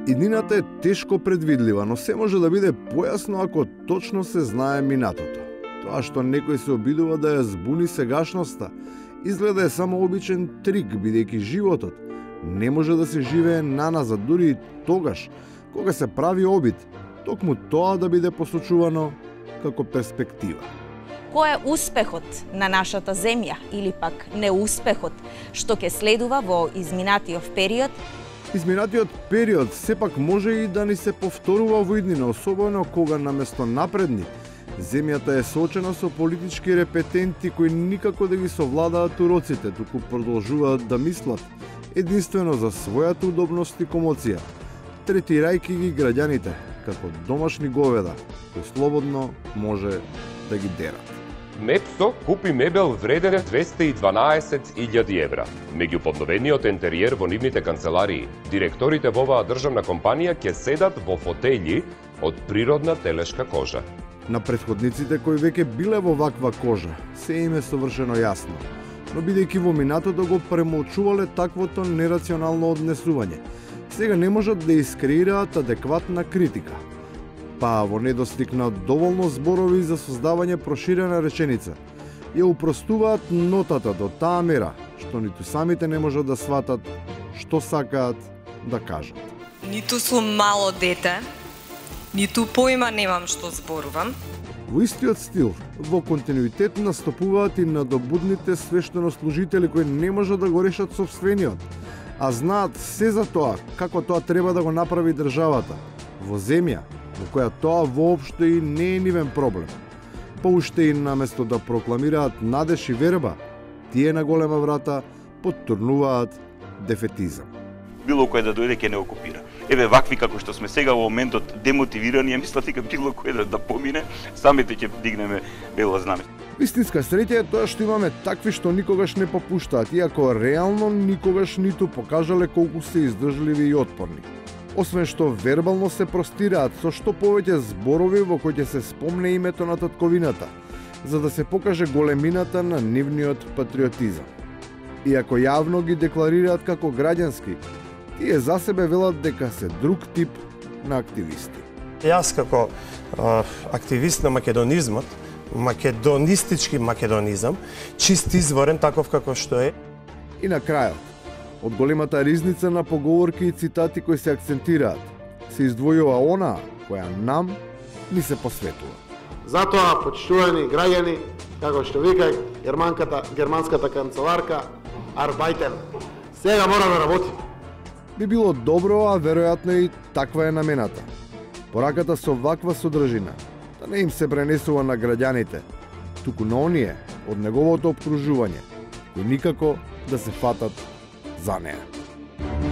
Иднината е тешко предвидлива, но се може да биде појасно ако точно се знае минатото. Тоа што некој се обидува да ја збуни сегашноста, изгледа е само обичен трик, бидејќи животот не може да се живее наназад, дури и тогаш, кога се прави обид, токму тоа да биде посочувано како перспектива. Кој е успехот на нашата земја или пак неуспехот што ќе следува во изминатиот период? Изминатиот период сепак може и да ни се повторува во иднина, особено кога наместо напредни, земјата е соочена со политички репетенти кои никако да ги совладаат уроците, туку продолжуваат да мислат единствено за својата удобност и комоција, третирајќи ги граѓаните како домашни говеда, кои слободно може да ги дерат. Мепсо купи мебел вреден 212.000 евра. Меѓу подновениот интериер во нивните канцеларии, директорите во оваа државна компанија ќе седат во фотели од природна телешка кожа. На претходниците кои веќе биле во ваква кожа, се им е совршено јасно, но бидејќи во минатото го премолчувале таквото нерационално однесување, сега не можат да искреираат адекватна критика. Па во недостиг на доволно зборови за создавање проширена реченица, ја упростуваат нотата до таа мера, што ниту самите не можат да сватат што сакаат да кажат. Ниту сум мало дете, ниту поима немам што зборувам. Во истиот стил, во континуитет настапуваат и надобудните свештенослужители кои не можат да го решат собствениот, а знаат се за тоа како тоа треба да го направи државата, во земја во која тоа воопшто и не е нивен проблем. Па уште и наместо да прокламираат надеж и верба, тие на голема врата поттурнуваат дефетизам. Било кој да дојде ќе не окупира. Еве вакви како што сме сега во моментот демотивирани, ја мислам дека било кој да помине, самите ќе дигнеме бело знаме. Вистинска среќа е тоа што имаме такви што никогаш не попуштаат, иако реално никогаш ниту покажале колку се издржливи и отпорни. Освен што вербално се простираат со што повеќе зборови во кои ќе се спомне името на татковината, за да се покаже големината на нивниот патриотизам. Иако јавно ги декларираат како граѓански, тие за себе велат дека се друг тип на активисти. Јас како активист на македонизмот, македонистички македонизам, чист изворен таков како што е. И на крајот, од големата ризница на поговорки и цитати кои се акцентираат, се издвојува она која нам ни се посветува. Затоа, почитувани граѓани, како што вика германската канцеларка, арбајтен. Сега мора да работи. Би било добро, а веројатно и таква е намената. Пораката со ваква содржина да не им се пренесува на граѓаните, туку на оние од неговото обкружување, кои никако да се фатат за неа.